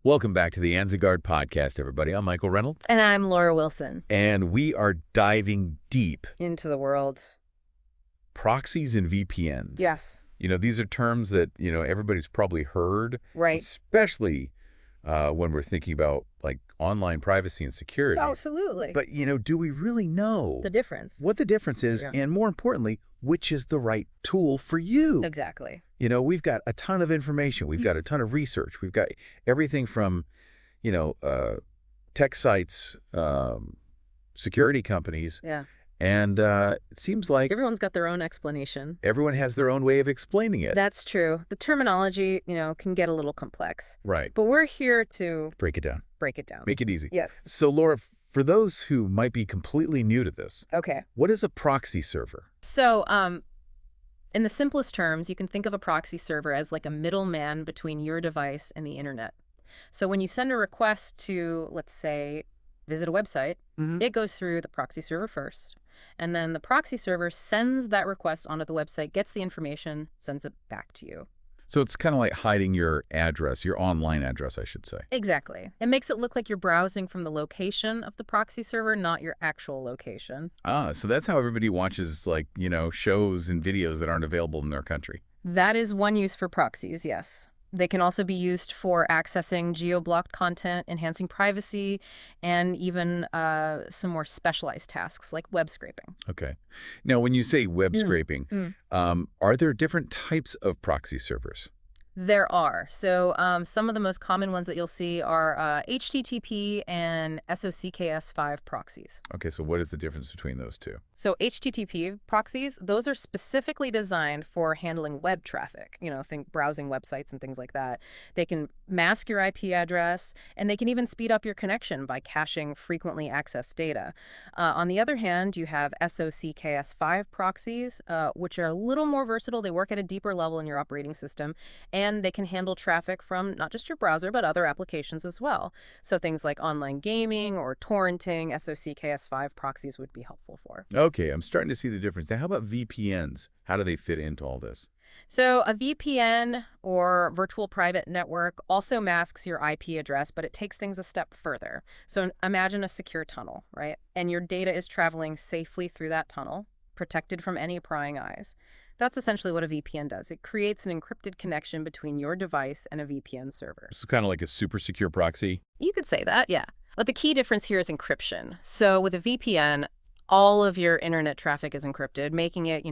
Welcome back to the AnzenGuard Podcast, everybody. I'm Michael Reynolds. And I'm Laura Wilson. And we are diving deep. Into the world. Proxies and VPNs. Yes. These are terms that, everybody's probably heard. Right. Especially when we're thinking about, like, online privacy and security. Absolutely. But, do we really know the difference? What the difference is, and more importantly, which is the right tool for you? Exactly. We've got a ton of information. We've got a ton of research. We've got everything from, tech sites, security companies. Yeah. And it seems like everyone's got their own explanation. Everyone has their own way of explaining it. That's true. The terminology, can get a little complex. Right. But we're here to break it down. Make it easy. Yes. So, Laura, for those who might be completely new to this, okay, what is a proxy server? So, in the simplest terms, you can think of a proxy server as like a middleman between your device and the internet. So when you send a request to, let's say, visit a website, it goes through the proxy server first. And then the proxy server sends that request onto the website, gets the information, sends it back to you. So it's kind of like hiding your address, your online address, I should say. Exactly. It makes it look like you're browsing from the location of the proxy server, not your actual location. So that's how everybody watches, like, shows and videos that aren't available in their country. That is one use for proxies, yes. They can also be used for accessing geo-blocked content, enhancing privacy, and even some more specialized tasks like web scraping. Okay. Now, when you say web scraping, are there different types of proxy servers? There are. So some of the most common ones that you'll see are HTTP and SOCKS5 proxies. Okay, so what is the difference between those two? So HTTP proxies, those are specifically designed for handling web traffic, think browsing websites and things like that. They can mask your IP address, and they can even speed up your connection by caching frequently accessed data. On the other hand, you have SOCKS5 proxies, which are a little more versatile. They work at a deeper level in your operating system, and they can handle traffic from not just your browser, but other applications as well. So things like online gaming or torrenting, SOCKS5 proxies would be helpful for. Okay, I'm starting to see the difference. Now, how about VPNs? How do they fit into all this? So a VPN, or virtual private network, also masks your IP address, but it takes things a step further. So imagine a secure tunnel, right? And your data is traveling safely through that tunnel, protected from any prying eyes. That's essentially what a VPN does. It creates an encrypted connection between your device and a VPN server. It's kind of like a super secure proxy? You could say that, yeah. But the key difference here is encryption. So with a VPN, all of your internet traffic is encrypted, making it,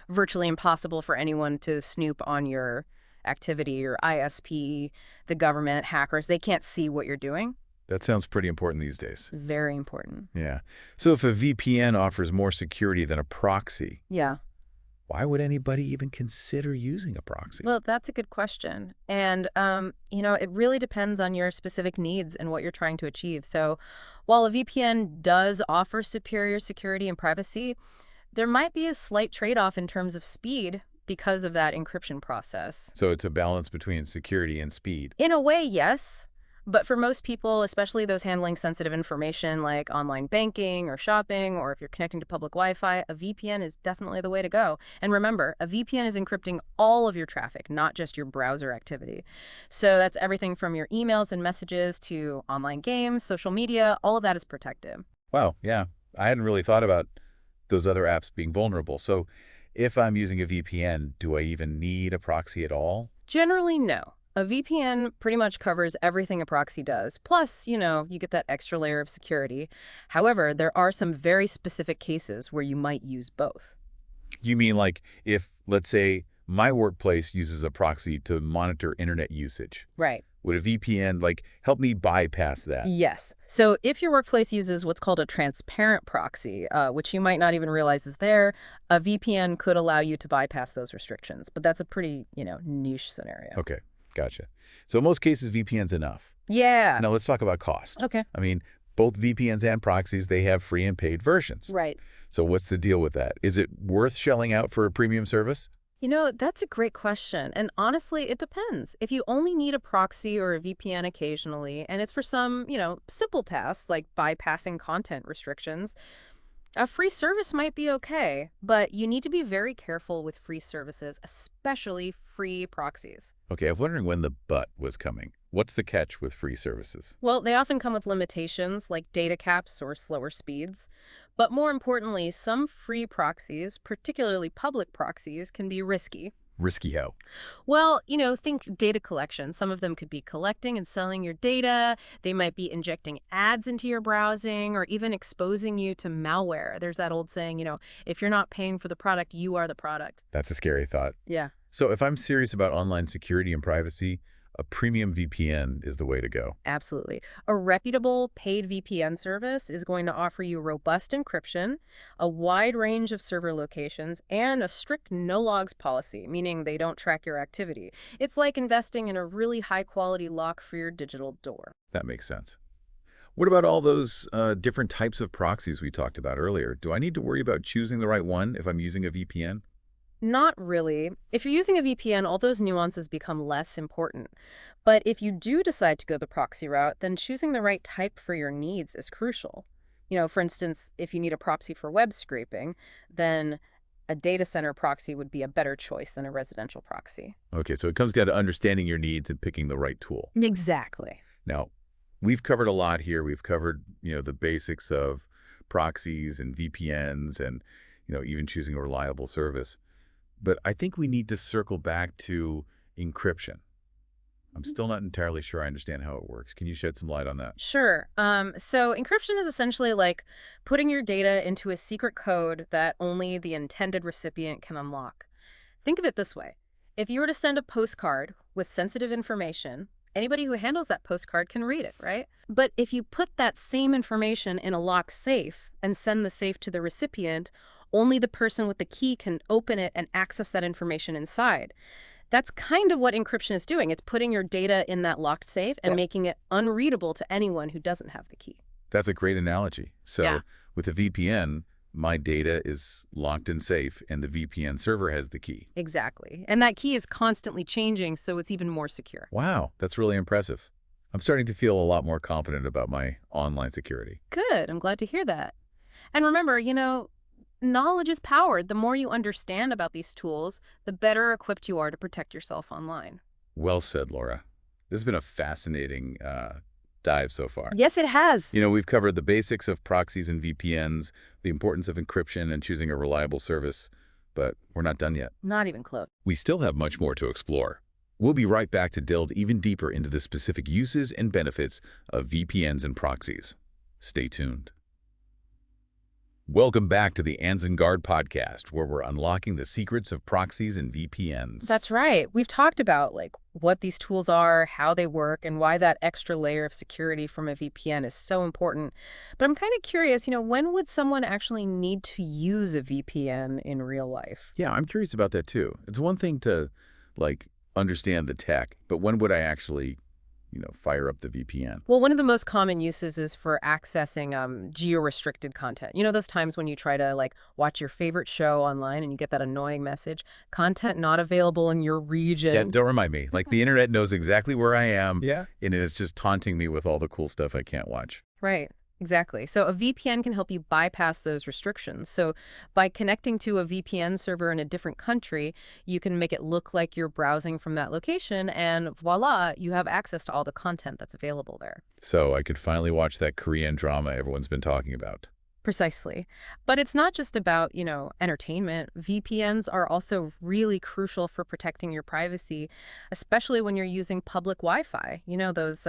virtually impossible for anyone to snoop on your activity, your ISP, the government, hackers. They can't see what you're doing. That sounds pretty important these days. Very important. Yeah. So if a VPN offers more security than a proxy, yeah, why would anybody even consider using a proxy? Well, that's a good question. And, it really depends on your specific needs and what you're trying to achieve. So while a VPN does offer superior security and privacy, there might be a slight trade-off in terms of speed because of that encryption process. So it's a balance between security and speed. In a way, yes. But for most people, especially those handling sensitive information like online banking or shopping, or if you're connecting to public Wi-Fi, a VPN is definitely the way to go. And remember, a VPN is encrypting all of your traffic, not just your browser activity. So that's everything from your emails and messages to online games, social media, all of that is protected. Wow, yeah. I hadn't really thought about those other apps being vulnerable. So if I'm using a VPN, do I even need a proxy at all? Generally, no. A VPN pretty much covers everything a proxy does. Plus, you get that extra layer of security. However, there are some very specific cases where you might use both. You mean like if, let's say, my workplace uses a proxy to monitor internet usage? Right. Would a VPN, help me bypass that? Yes. So if your workplace uses what's called a transparent proxy, which you might not even realize is there, a VPN could allow you to bypass those restrictions. But that's a pretty, niche scenario. Okay. Gotcha. So in most cases, VPN's enough. Yeah. Now let's talk about cost. Okay. I mean, both VPNs and proxies, they have free and paid versions. Right. So what's the deal with that? Is it worth shelling out for a premium service? That's a great question. And honestly, it depends. If you only need a proxy or a VPN occasionally, and it's for some, simple tasks like bypassing content restrictions, a free service might be okay, but you need to be very careful with free services, especially free proxies. Okay, I'm wondering when the but was coming. What's the catch with free services? Well, they often come with limitations like data caps or slower speeds. But more importantly, some free proxies, particularly public proxies, can be risky. Risky how? Well, think data collection. Some of them could be collecting and selling your data. They might be injecting ads into your browsing or even exposing you to malware. There's that old saying, if you're not paying for the product, you are the product. That's a scary thought. Yeah. So if I'm serious about online security and privacy, a premium VPN is the way to go. Absolutely. A reputable paid VPN service is going to offer you robust encryption, a wide range of server locations, and a strict no-logs policy, meaning they don't track your activity. It's like investing in a really high-quality lock for your digital door. That makes sense. What about all those different types of proxies we talked about earlier? Do I need to worry about choosing the right one if I'm using a VPN? Not really. If you're using a VPN, all those nuances become less important. But if you do decide to go the proxy route, then choosing the right type for your needs is crucial. For instance, if you need a proxy for web scraping, then a data center proxy would be a better choice than a residential proxy. Okay, so it comes down to understanding your needs and picking the right tool. Exactly. Now, we've covered a lot here. We've covered, the basics of proxies and VPNs and, even choosing a reliable service. But I think we need to circle back to encryption. I'm still not entirely sure I understand how it works. Can you shed some light on that? Sure. So encryption is essentially like putting your data into a secret code that only the intended recipient can unlock. Think of it this way. If you were to send a postcard with sensitive information, anybody who handles that postcard can read it, right? But if you put that same information in a locked safe and send the safe to the recipient, only the person with the key can open it and access that information inside. That's kind of what encryption is doing. It's putting your data in that locked safe and making it unreadable to anyone who doesn't have the key. That's a great analogy. So Yeah. with a VPN, my data is locked and safe, and the VPN server has the key. Exactly. And that key is constantly changing, so it's even more secure. Wow, that's really impressive. I'm starting to feel a lot more confident about my online security. Good. I'm glad to hear that. And remember, knowledge is power. The more you understand about these tools, the better equipped you are to protect yourself online. Well said, Laura. This has been a fascinating dive so far. Yes, it has. We've covered the basics of proxies and VPNs, the importance of encryption and choosing a reliable service, but we're not done yet. Not even close. We still have much more to explore. We'll be right back to delve even deeper into the specific uses and benefits of VPNs and proxies. Stay tuned. Welcome back to the AnzenGuard Podcast, where we're unlocking the secrets of proxies and VPNs. That's right. We've talked about what these tools are, how they work, and why that extra layer of security from a VPN is so important. But I'm kind of curious, when would someone actually need to use a VPN in real life? Yeah, I'm curious about that too. It's one thing to understand the tech, but when would I actually fire up the VPN? Well, one of the most common uses is for accessing geo-restricted content. Those times when you try to watch your favorite show online and you get that annoying message, content not available in your region. Yeah, don't remind me. The internet knows exactly where I am. Yeah. And it's just taunting me with all the cool stuff I can't watch. Right. Exactly. So a VPN can help you bypass those restrictions. So by connecting to a VPN server in a different country, you can make it look like you're browsing from that location, and voila, you have access to all the content that's available there. So I could finally watch that Korean drama everyone's been talking about. Precisely. But it's not just about, entertainment. VPNs are also really crucial for protecting your privacy, especially when you're using public Wi-Fi. Those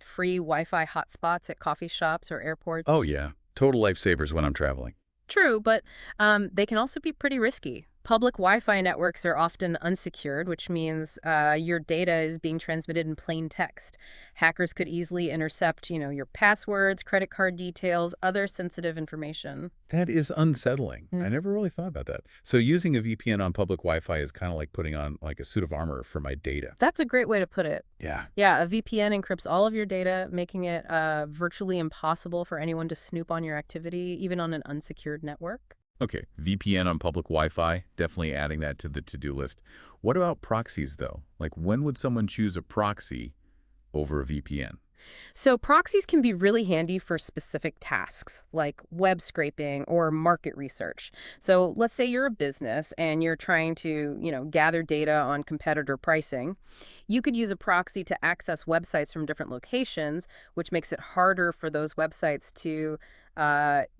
free Wi-Fi hotspots at coffee shops or airports. Oh, yeah. Total lifesavers when I'm traveling. True, but they can also be pretty risky. Public Wi-Fi networks are often unsecured, which means your data is being transmitted in plain text. Hackers could easily intercept, your passwords, credit card details, other sensitive information. That is unsettling. Mm. I never really thought about that. So using a VPN on public Wi-Fi is kind of like putting on a suit of armor for my data. That's a great way to put it. Yeah. Yeah, a VPN encrypts all of your data, making it virtually impossible for anyone to snoop on your activity, even on an unsecured network. Okay, VPN on public Wi-Fi, definitely adding that to the to-do list. What about proxies, though? When would someone choose a proxy over a VPN? So proxies can be really handy for specific tasks like web scraping or market research. So let's say you're a business and you're trying to, gather data on competitor pricing. You could use a proxy to access websites from different locations, which makes it harder for those websites to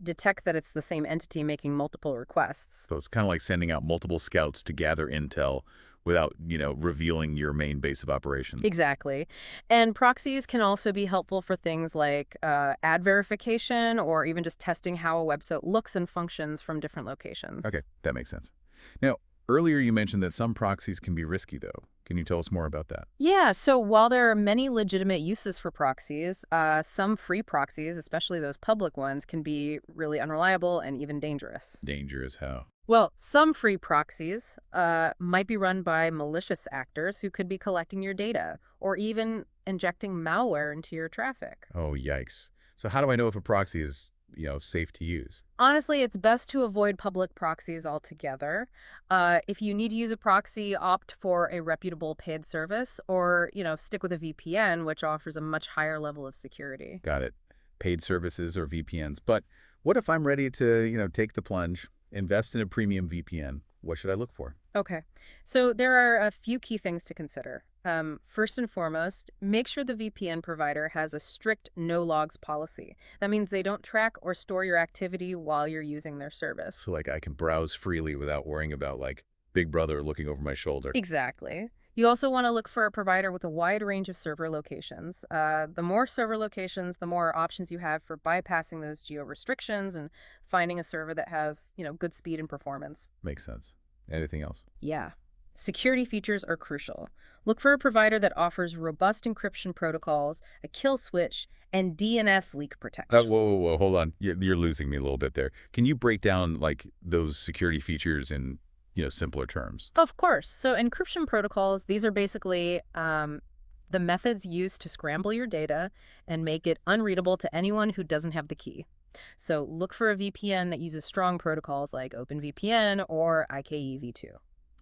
detect that it's the same entity making multiple requests. So it's kind of like sending out multiple scouts to gather intel without, revealing your main base of operations. Exactly. And proxies can also be helpful for things like ad verification or even just testing how a website looks and functions from different locations. Okay, that makes sense. Now, earlier you mentioned that some proxies can be risky, though. Can you tell us more about that? Yeah, so while there are many legitimate uses for proxies, some free proxies, especially those public ones, can be really unreliable and even dangerous. Dangerous how? Well, some free proxies might be run by malicious actors who could be collecting your data or even injecting malware into your traffic. Oh, yikes. So how do I know if a proxy is, safe to use? Honestly, it's best to avoid public proxies altogether. If you need to use a proxy, opt for a reputable paid service or, stick with a VPN, which offers a much higher level of security. Got it. Paid services or VPNs. But what if I'm ready to, take the plunge, invest in a premium VPN? What should I look for? Okay, so there are a few key things to consider. First and foremost, make sure the VPN provider has a strict no logs policy. That means they don't track or store your activity while you're using their service. So like I can browse freely without worrying about like Big Brother looking over my shoulder. Exactly. You also want to look for a provider with a wide range of server locations. The more server locations, the more options you have for bypassing those geo restrictions and finding a server that has, good speed and performance. Makes sense. Anything else? Yeah. Security features are crucial. Look for a provider that offers robust encryption protocols, a kill switch, and DNS leak Whoa, protection. whoa, whoa, hold on. You're losing me a little bit there. Can you break down like those security features in, simpler terms? Of course. So encryption protocols, these are basically the methods used to scramble your data and make it unreadable to anyone who doesn't have the key. So look for a VPN that uses strong protocols like OpenVPN or IKEv2.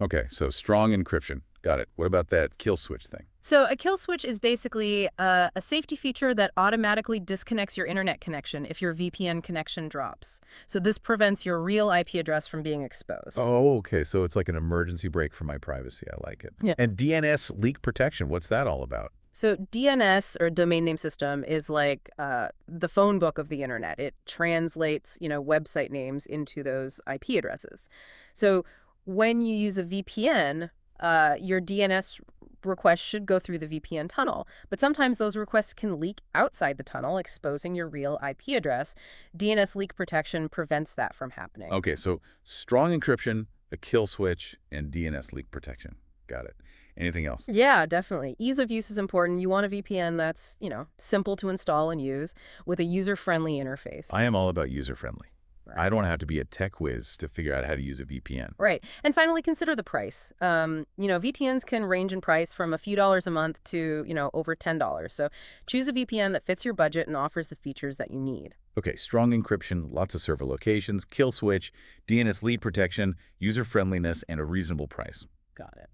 Okay, so strong encryption. Got it. What about that kill switch thing? So a kill switch is basically a safety feature that automatically disconnects your internet connection if your VPN connection drops. So this prevents your real IP address from being exposed. Oh, okay. So it's like an emergency brake for my privacy. I like it. Yeah. And DNS leak protection, what's that all about? So DNS, or domain name system, is like the phone book of the internet. It translates, website names into those IP addresses. So when you use a VPN, your DNS request should go through the VPN tunnel. But sometimes those requests can leak outside the tunnel, exposing your real IP address. DNS leak protection prevents that from happening. Okay, so strong encryption, a kill switch, and DNS leak protection. Got it. Anything else? Yeah, definitely. Ease of use is important. You want a VPN that's, simple to install and use with a user-friendly interface. I am all about user-friendly. Right. I don't want to have to be a tech whiz to figure out how to use a VPN. Right. And finally, consider the price. VPNs can range in price from a few dollars a month to, over $10. So choose a VPN that fits your budget and offers the features that you need. Okay, strong encryption, lots of server locations, kill switch, DNS lead protection, user-friendliness, and a reasonable price. Got it.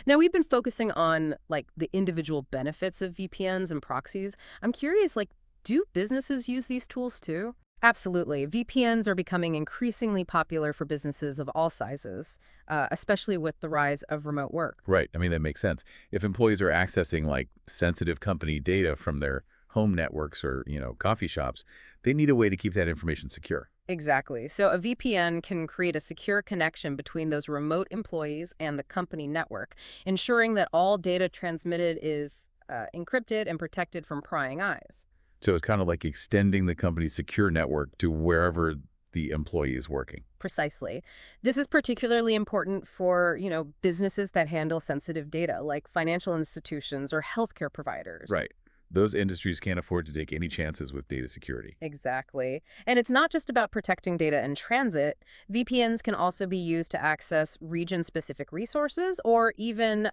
Now, we've been focusing on, the individual benefits of VPNs and proxies. I'm curious, do businesses use these tools too? Absolutely. VPNs are becoming increasingly popular for businesses of all sizes, especially with the rise of remote work. Right. I mean, that makes sense. If employees are accessing like sensitive company data from their home networks or, coffee shops, they need a way to keep that information secure. Exactly. So a VPN can create a secure connection between those remote employees and the company network, ensuring that all data transmitted is encrypted and protected from prying eyes. So it's kind of like extending the company's secure network to wherever the employee is working. Precisely. This is particularly important for, businesses that handle sensitive data, like financial institutions or healthcare providers. Right. Those industries can't afford to take any chances with data security. Exactly. And it's not just about protecting data in transit. VPNs can also be used to access region-specific resources or even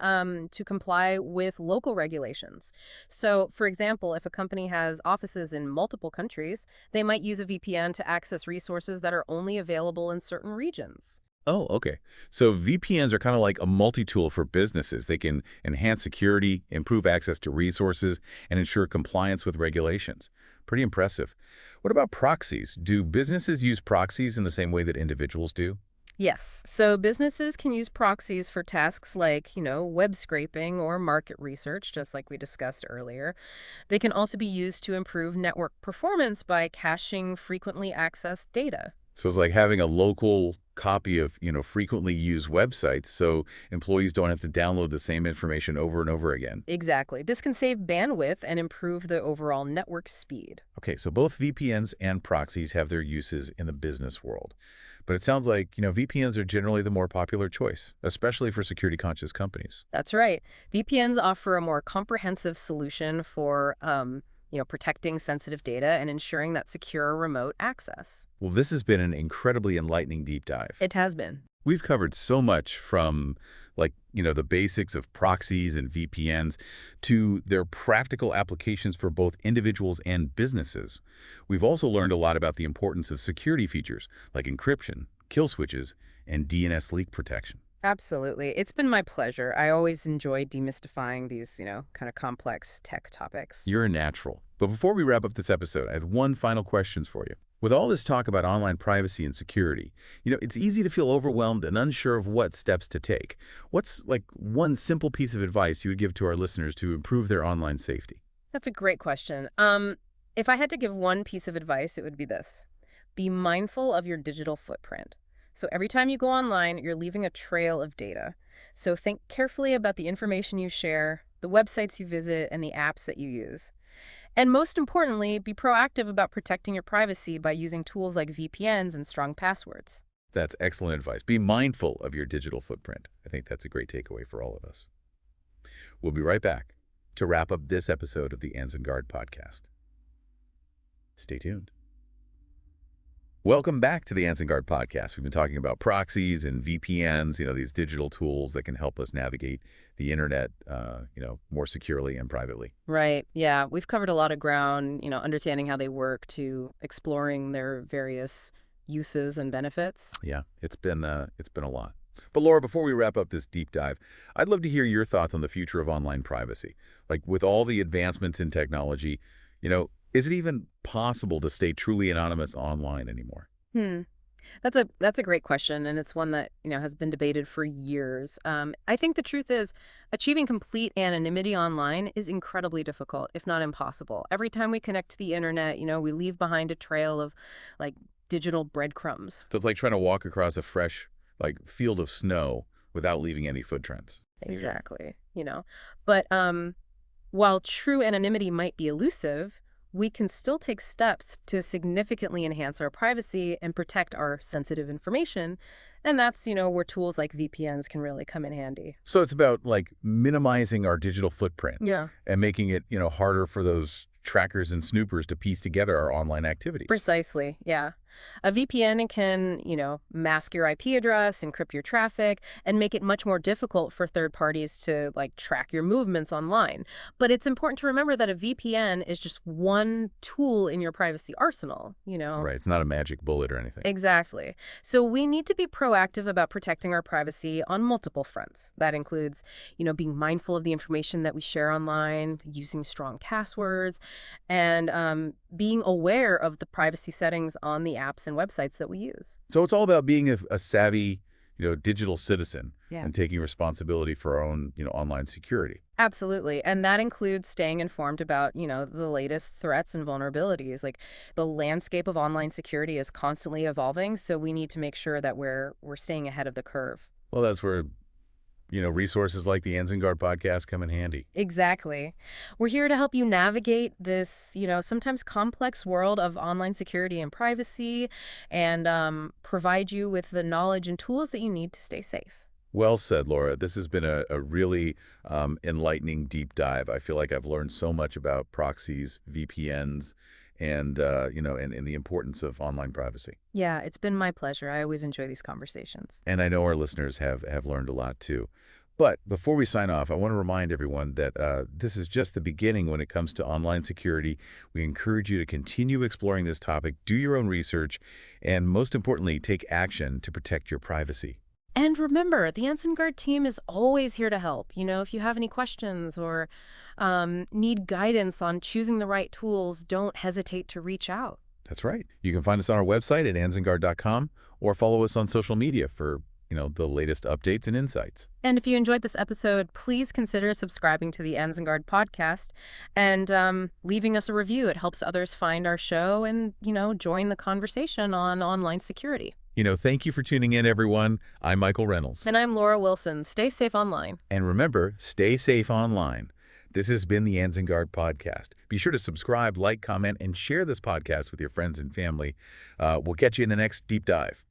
to comply with local regulations. So, for example, if a company has offices in multiple countries, they might use a VPN to access resources that are only available in certain regions. Oh, okay. So VPNs are kind of like a multi-tool for businesses. They can enhance security, improve access to resources, and ensure compliance with regulations. Pretty impressive. What about proxies? Do businesses use proxies in the same way that individuals do? Yes. So businesses can use proxies for tasks like, web scraping or market research, just like we discussed earlier. They can also be used to improve network performance by caching frequently accessed data. So it's like having a local copy of, frequently used websites so employees don't have to download the same information over and over again. Exactly. This can save bandwidth and improve the overall network speed. Okay, so both VPNs and proxies have their uses in the business world. But it sounds like, VPNs are generally the more popular choice, especially for security-conscious companies. That's right. VPNs offer a more comprehensive solution for, protecting sensitive data and ensuring that secure remote access. Well, this has been an incredibly enlightening deep dive. It has been. We've covered so much from like, the basics of proxies and VPNs to their practical applications for both individuals and businesses. We've also learned a lot about the importance of security features like encryption, kill switches, and DNS leak protection. Absolutely. It's been my pleasure. I always enjoy demystifying these, kind of complex tech topics. You're a natural. But before we wrap up this episode, I have one final question for you. With all this talk about online privacy and security, it's easy to feel overwhelmed and unsure of what steps to take. What's like one simple piece of advice you would give to our listeners to improve their online safety? That's a great question. If I had to give one piece of advice, it would be this. Be mindful of your digital footprint. So every time you go online, you're leaving a trail of data. So think carefully about the information you share, the websites you visit, and the apps that you use. And most importantly, be proactive about protecting your privacy by using tools like VPNs and strong passwords. That's excellent advice. Be mindful of your digital footprint. I think that's a great takeaway for all of us. We'll be right back to wrap up this episode of the AnzenGuard podcast. Stay tuned. Welcome back to the AnzenGuard podcast. We've been talking about proxies and VPNs, these digital tools that can help us navigate the internet, more securely and privately. Right. Yeah. We've covered a lot of ground, understanding how they work to exploring their various uses and benefits. Yeah, it's been a lot. But Laura, before we wrap up this deep dive, I'd love to hear your thoughts on the future of online privacy. Like with all the advancements in technology, is it even possible to stay truly anonymous online anymore? Hmm. That's a great question, and it's one that has been debated for years. I think the truth is, achieving complete anonymity online is incredibly difficult, if not impossible. Every time we connect to the internet, we leave behind a trail of like digital breadcrumbs. So it's like trying to walk across a fresh field of snow without leaving any footprints. Exactly. But while true anonymity might be elusive, we can still take steps to significantly enhance our privacy and protect our sensitive information. And that's, where tools like VPNs can really come in handy. So it's about minimizing our digital footprint. Yeah. And making it, harder for those trackers and snoopers to piece together our online activities. Precisely. Yeah. A VPN can, mask your IP address, encrypt your traffic, and make it much more difficult for third parties to track your movements online. But it's important to remember that a VPN is just one tool in your privacy arsenal, Right. It's not a magic bullet or anything. Exactly. So we need to be proactive about protecting our privacy on multiple fronts. That includes, being mindful of the information that we share online, using strong passwords, and being aware of the privacy settings on the apps and websites that we use. So it's all about being a savvy, digital citizen Yeah. and taking responsibility for our own, online security. Absolutely. And that includes staying informed about, the latest threats and vulnerabilities. Like the landscape of online security is constantly evolving, so we need to make sure that we're staying ahead of the curve. Well, that's where, resources like the AnzenGuard podcast come in handy. Exactly. We're here to help you navigate this, sometimes complex world of online security and privacy and provide you with the knowledge and tools that you need to stay safe. Well said, Laura. This has been a really enlightening deep dive. I feel like I've learned so much about proxies, VPNs, and, and the importance of online privacy. Yeah, it's been my pleasure. I always enjoy these conversations. And I know our listeners have learned a lot too. But before we sign off, I want to remind everyone that this is just the beginning when it comes to online security. We encourage you to continue exploring this topic, do your own research, and most importantly, take action to protect your privacy. And remember, the AnzenGuard team is always here to help. If you have any questions or need guidance on choosing the right tools, don't hesitate to reach out. That's right. You can find us on our website at AnzenGuard.com or follow us on social media for, the latest updates and insights. And if you enjoyed this episode, please consider subscribing to the AnzenGuard podcast and leaving us a review. It helps others find our show and, join the conversation on online security. Thank you for tuning in, everyone. I'm Michael Reynolds. And I'm Laura Wilson. Stay safe online. And remember, stay safe online. This has been the AnzenGuard Podcast. Be sure to subscribe, like, comment, and share this podcast with your friends and family. We'll catch you in the next deep dive.